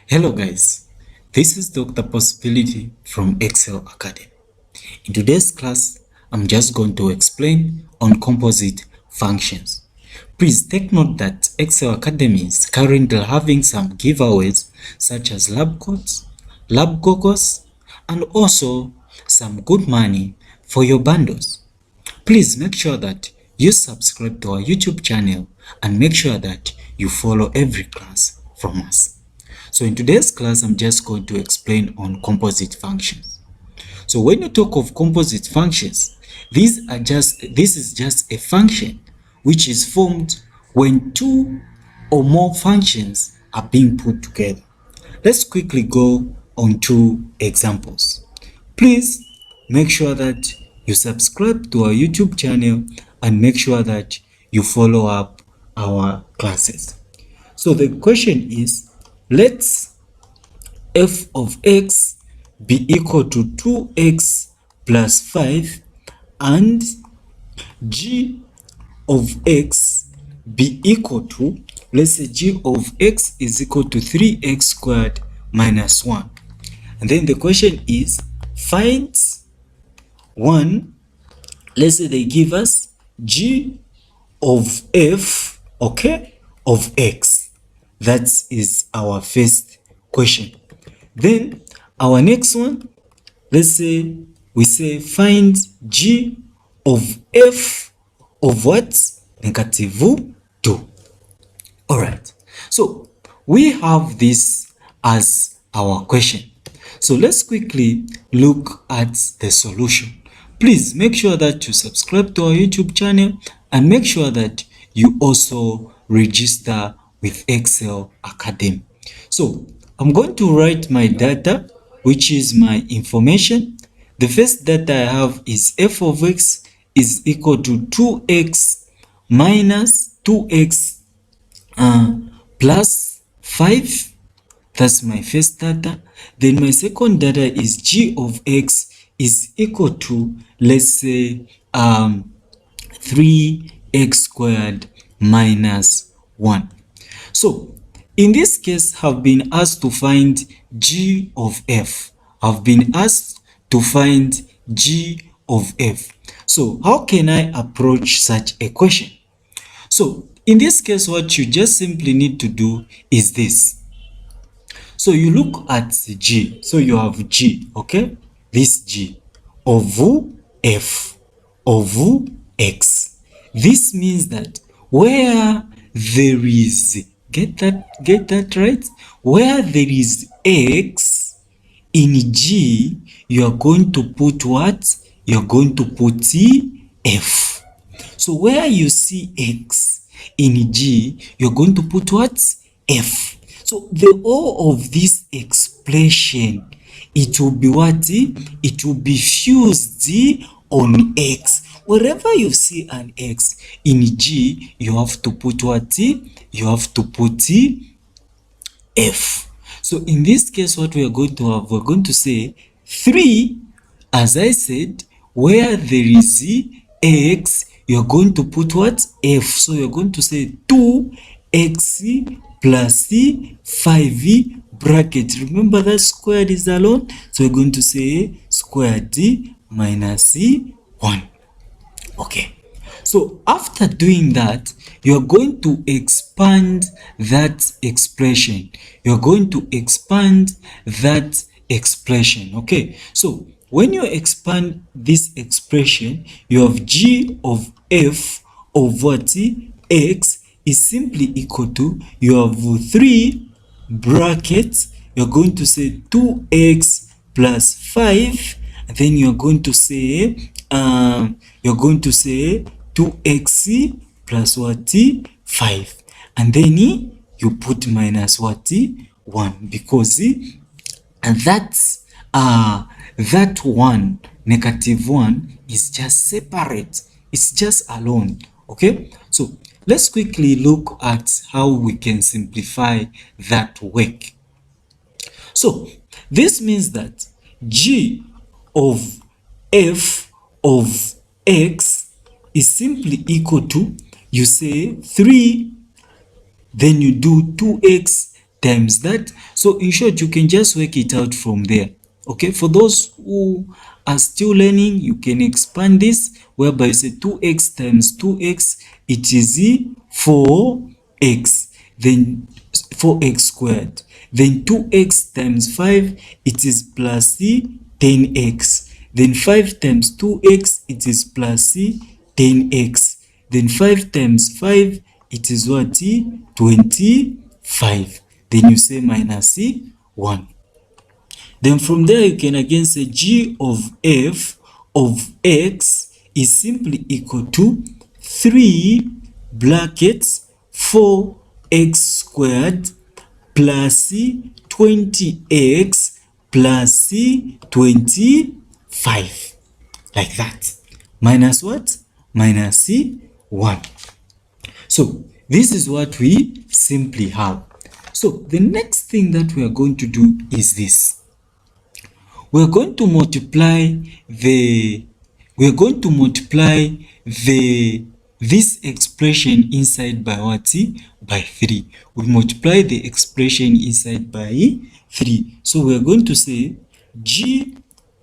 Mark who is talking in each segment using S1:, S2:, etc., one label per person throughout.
S1: Hello guys, this is Dr. Possibility from Excel Academy. In today's class, I'm just going to explain on composite functions. Please take note that Excel Academy is currently having some giveaways such as lab coats, lab goggles, and also some good money for your bundles. Please make sure that you subscribe to our YouTube channel and make sure that you follow every class from us. So in today's class, I'm just going to explain on composite functions. So when you talk of composite functions, this is just a function which is formed when two or more functions are being put together. Let's quickly go on two examples. Please make sure that you subscribe to our YouTube channel and make sure that you follow up our classes. So the question is, let's f of x be equal to 2x plus 5 and g of x be equal to, let's say g of x is equal to 3x squared minus 1. And then the question is, find one, let's say they give us g of f, okay, of x. That is our first question. Then our next one, let's say we say find g of f of what? Negative 2. All right. So we have this as our question. So let's quickly look at the solution. Please make sure that you subscribe to our YouTube channel and make sure that you also register with Excel Academy. So I'm going to write my data, which is my information. The first data I have is f of x is equal to 2x minus 2x plus 5. That's my first data. Then my second data is g of x is equal to, let's say, 3x squared minus 1. So in this case, I've been asked to find g of f. I've been asked to find g of f. So how can I approach such a question? So in this case, what you just simply need to do is this. So you look at g. So you have g, okay? This g of f of x. This means that where there is, get that right? Where there is x in g, you are going to put what? You are going to put f. So where you see x in g, you're going to put what? F. So the whole of this expression, it will be what? It will be fused on x. Wherever you see an x in g, you have to put what? You have to put f. So in this case, what we are going to have, we're going to say 3, as I said, where there is x, you're going to put what? F. So you're going to say 2x plus 5 bracket. Remember that squared is alone. So we're going to say squared minus 1. Okay. So after doing that, you're going to expand that expression. You're going to expand that expression. Okay. So when you expand this expression, you have g of f of what? X is simply equal to, you have 3 brackets, you're going to say 2x plus 5, and then you're going to say 2x plus what? 5, and then you put minus what? 1, because that one, negative 1, is just separate. It's just alone. Okay, so let's quickly look at how we can simplify that work. So this means that g of f of x is simply equal to, you say 3, then you do 2x times that. So in short, you can just work it out from there. Okay, for those who are still learning, you can expand this whereby you say 2x times 2x, it is 4x, then 4x squared. Then 2x times 5, it is plus 10x. Then 5 times 2x, it is plus 10x. Then 5 times 5, it is what? 25. Then you say minus 1. Then from there you can again say g of f of x is simply equal to 3 brackets 4x squared plus 20x plus 25. Like that. Minus what? Minus 1. So this is what we simply have. So the next thing that we are going to do is this. We're going to multiply this expression inside by what? By 3. We multiply the expression inside by 3. So we're going to say g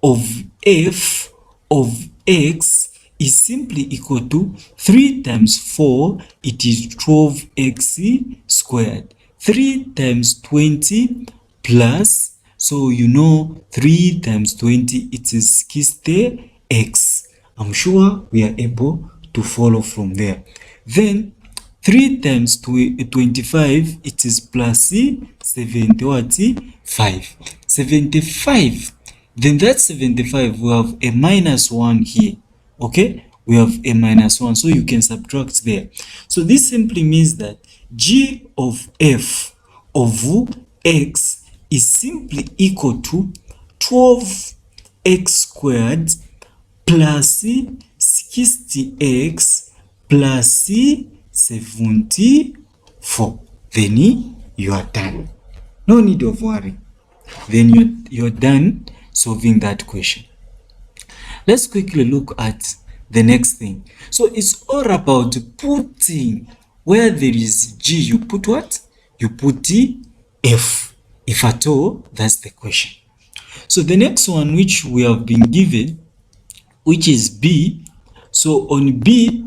S1: of f of x is simply equal to 3 times 4, it is 12x squared. 3 times 20 plus, so you know 3 times 20, it is 60x. I'm sure we are able to follow from there. Then 3 times 25, it is plus 75. 75. Then that 75, we have a minus 1 here. Okay, we have a minus 1, so you can subtract there. So this simply means that g of f of x is simply equal to 12x squared plus 60x plus 74. Then you are done. No need of worry. Then you're done solving that question. Let's quickly look at the next thing. So it's all about putting, where there is g, you put what? You put f, if at all. That's the question. So the next one which we have been given, which is b. So on b,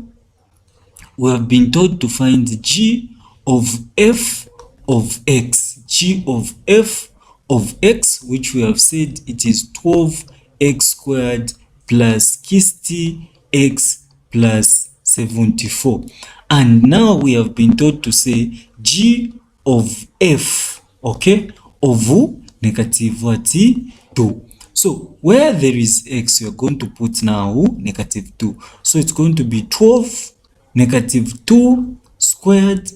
S1: we have been told to find g of f of x. G of f of x, which we have said it is 12x squared plus 60x plus 74. And now we have been told to say g of f, okay, of negative what? 2. So where there is x, you are going to put now negative 2. So it's going to be 12 negative 2 squared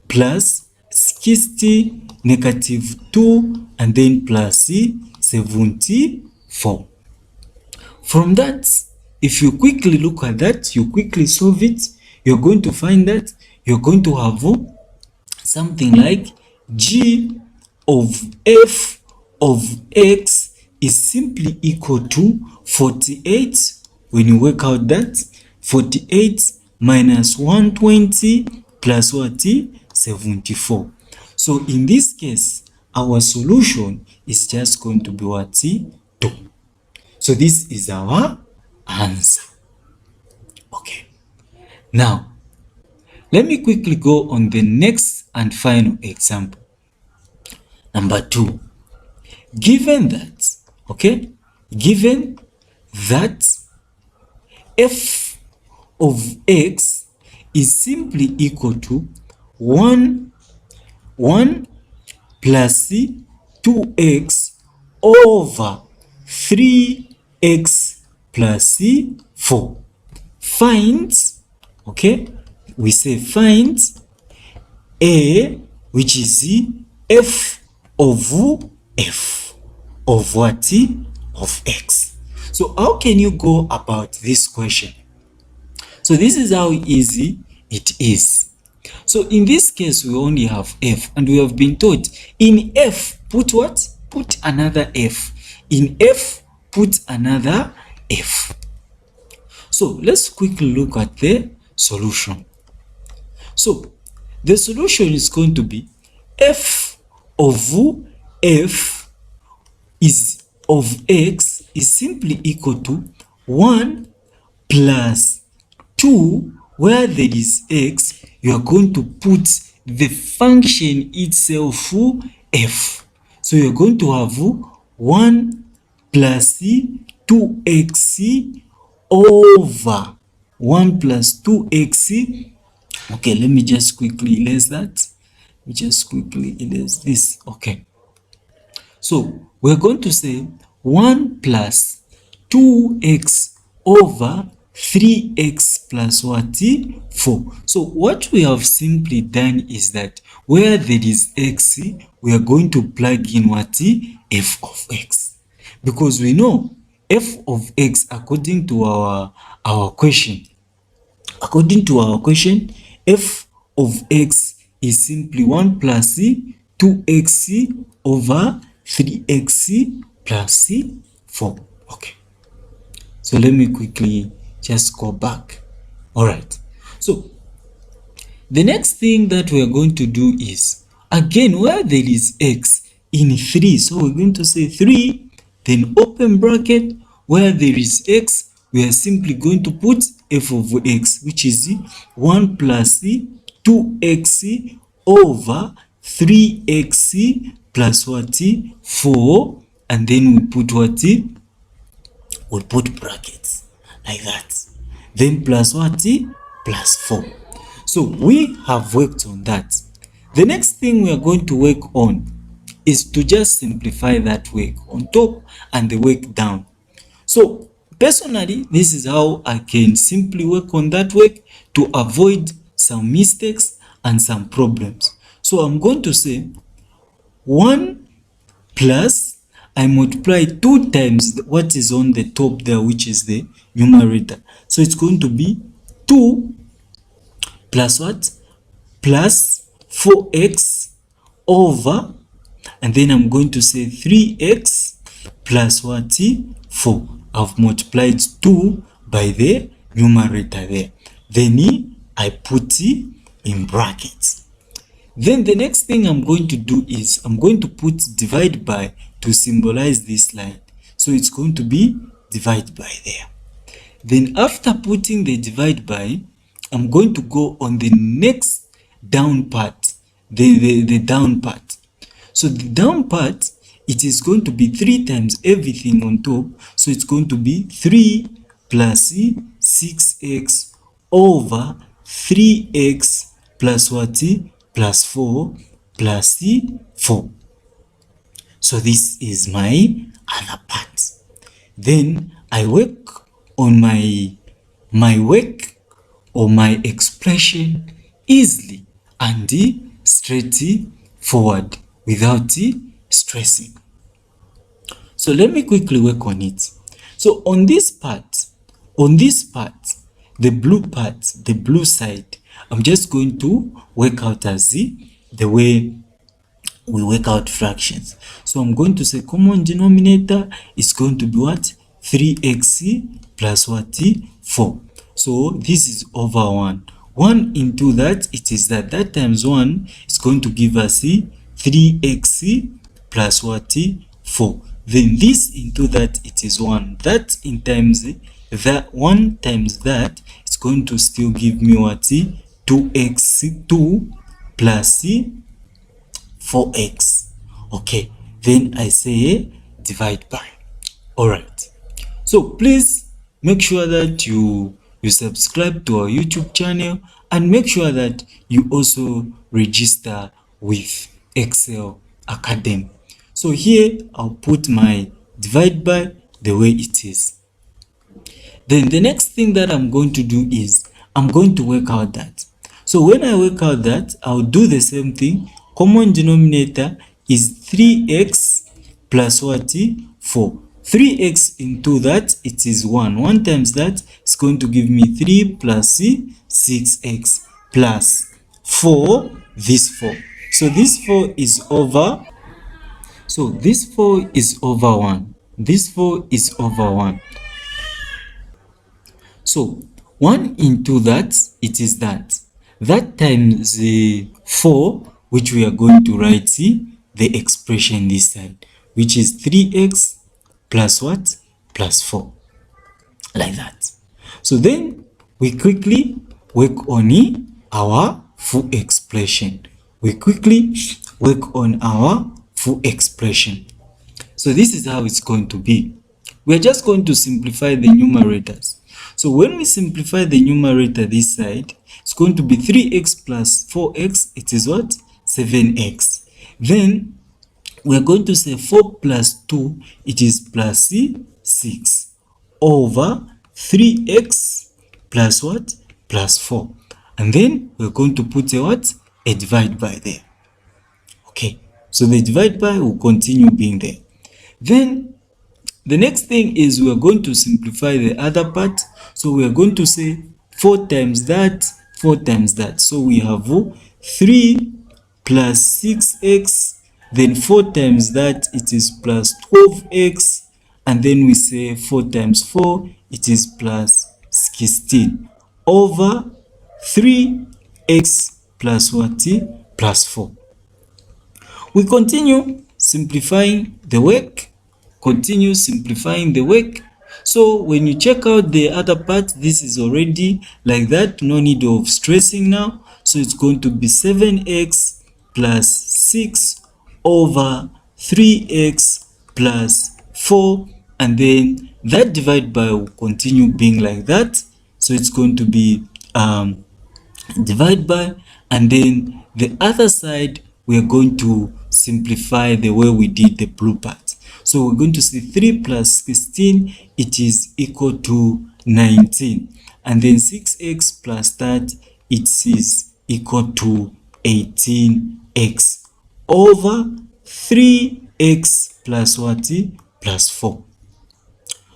S1: plus 60 negative 2 and then plus 74. From that, if you quickly look at that, you quickly solve it, you're going to find that you're going to have something like g of f of x is simply equal to 48. When you work out that, 48 minus 120 plus what? 74. So in this case, our solution is just going to be what? 2. So this is our answer. Okay. Now, let me quickly go on the next and final example. Number 2. Given that, okay, given that f of x is simply equal to 1 plus 2x over 3x plus 4. Find, okay, we say find a, which is f of f of what? Of x. So how can you go about this question? So this is how easy it is. So in this case, we only have f, and we have been taught in f, put what? Put another f. In f, put another f. So let's quickly look at the solution. So the solution is going to be f of f is of x is simply equal to 1 plus 2, where there is x, you are going to put the function itself f. So you're going to have 1 plus 2x over 1 plus 2x. Okay, let me just quickly erase that. We just quickly erase this. Okay. So we're going to say 1 plus 2x over 3x plus what? 4. So what we have simply done is that where there is x, we are going to plug in what? F of x. Because we know f of x according to our question. According to our question, f of x is simply 1 plus 2x over 3x plus 4. Okay. So let me quickly just go back. All right. So the next thing that we are going to do is, again, where there is x in 3, so we're going to say 3, then open bracket, where there is x, we are simply going to put f of x, which is 1 plus 2x over 3x plus what? 4, and then we put what? We put brackets like that. Then plus what? Plus 4. So we have worked on that. The next thing we are going to work on is to just simplify that work on top and the work down. So personally, this is how I can simply work on that work to avoid some mistakes and some problems. So I'm going to say 1 plus, I multiply 2 times what is on the top there, which is the numerator. So it's going to be 2 plus what? Plus 4x over, and then I'm going to say 3x plus what? 4. I've multiplied 2 by the numerator there. Then I put in brackets. Then the next thing I'm going to do is I'm going to put divide by to symbolize this line. So it's going to be divide by there. Then after putting the divide by, I'm going to go on the next down part, the down part. So the down part, it is going to be 3 times everything on top. So it's going to be 3 plus 6x over 3x plus what? Plus 4 plus 4. So this is my other part. Then I work on my work or my expression easily and straightforward without stressing. So let me quickly work on it. So on this part, the blue part, the blue side, I'm just going to work out as the way we work out fractions. So I'm going to say common denominator is going to be what? 3x plus what? 4. So this is over 1. 1 into that, it is that times 1 is going to give us 3x plus what? 4. Then this into that, it is 1. That in times that 1 times that, it's going to still give me what? 2x2 plus 4x. Okay, then I say divide by. All right, so please make sure that you subscribe to our YouTube channel and make sure that you also register with Excel Academy. So here I'll put my divide by the way it is. Then the next thing that I'm going to do is I'm going to work out that. So when I work out that, I'll do the same thing. Common denominator is 3x plus what? 4. 3x into that, it is 1. 1 times that is going to give me 3 plus 6x plus 4, this 4. So this 4 is over. So this 4 is over 1. This 4 is over 1. So 1 into that, it is that. That times the 4, which we are going to write the expression this side, which is 3x plus what? Plus 4, like that. So then we quickly work on our full expression. We quickly work on our full expression. So this is how it's going to be. We're just going to simplify the numerators. So when we simplify the numerator this side, it's going to be 3x plus 4x. It is what? 7x. Then we're going to say 4 plus 2, it is plus 6, over 3x plus what? Plus 4. And then we're going to put a what? A divide by there. Okay, so the divide by will continue being there. Then the next thing is we are going to simplify the other part. So we are going to say 4 times that, 4 times that. So we have 3 plus 6x, then 4 times that, it is plus 12x, and then we say 4 times 4, it is plus 16, over 3x plus what? Plus 4. We continue simplifying the work. Continue simplifying the work. So when you check out the other part, this is already like that. No need of stressing now. So it's going to be 7x plus 6 over 3x plus 4. And then that divide by will continue being like that. So it's going to be divide by, and then the other side we are going to simplify the way we did the blue part. So we're going to say 3 plus 16, it is equal to 19, and then 6x plus that, it is equal to 18x, over 3x plus what? Plus 4.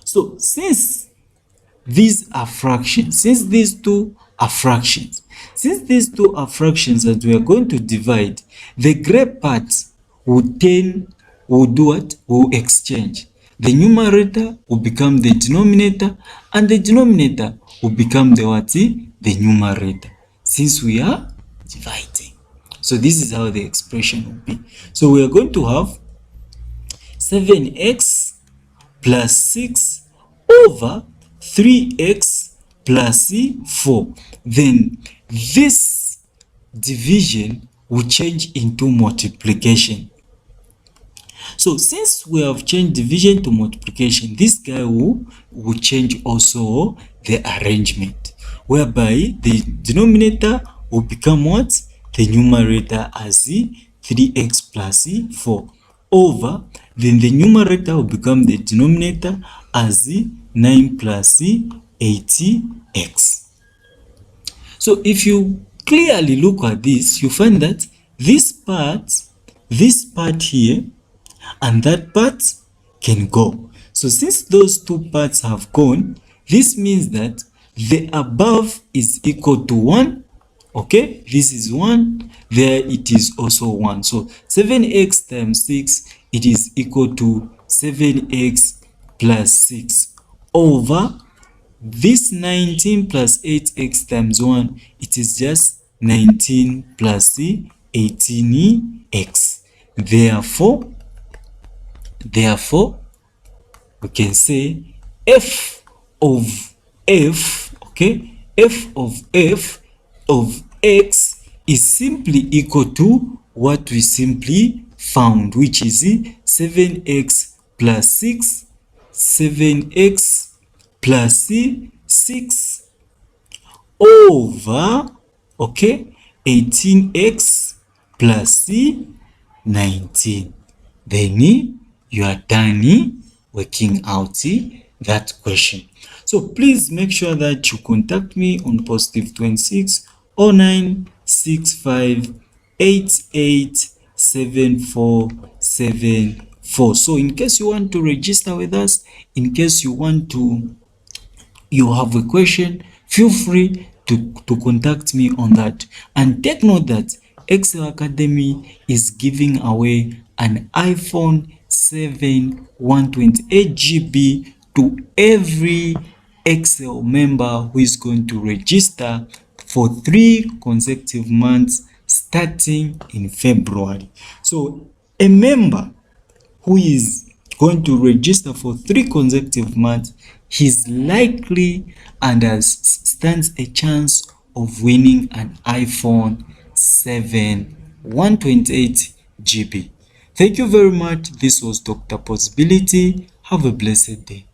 S1: So since these are fractions, since these two are fractions, that we are going to divide, the gray part will do what? Will exchange. The numerator will become the denominator, and the denominator will become the what? The numerator, since we are dividing. So this is how the expression will be. So we are going to have 7x plus 6 over 3x plus 4. Then this division will change into multiplication. So since we have changed division to multiplication, this guy will change also the arrangement, whereby the denominator will become what? The numerator as 3x plus 4, over, then the numerator will become the denominator as 9 plus 80x. So if you clearly look at this, you find that this part here, and that part can go. So since those two parts have gone, this means that the above is equal to 1. Okay, this is 1, there it is also 1. So 7x times 6, it is equal to 7x plus 6, over this 19 plus 8x times 1, it is just 19 plus 18x. Therefore, we can say f of f, okay, f of x is simply equal to what we simply found, which is 7x plus 6, 7x plus 6 over, okay, 18x plus 19. Then you are done working out that question. So please make sure that you contact me on positive 26 09 65 88 7474. So in case you want to register with us, in case you have a question, feel free to contact me on that. And take note that Excel Academy is giving away an iPhone 7 128 GB to every Excel member who is going to register for 3 consecutive months starting in February. So A member who is going to register for 3 consecutive months, he's likely and stands a chance of winning an iPhone 7 128 GB. Thank you very much. This was Dr. Possibility. Have a blessed day.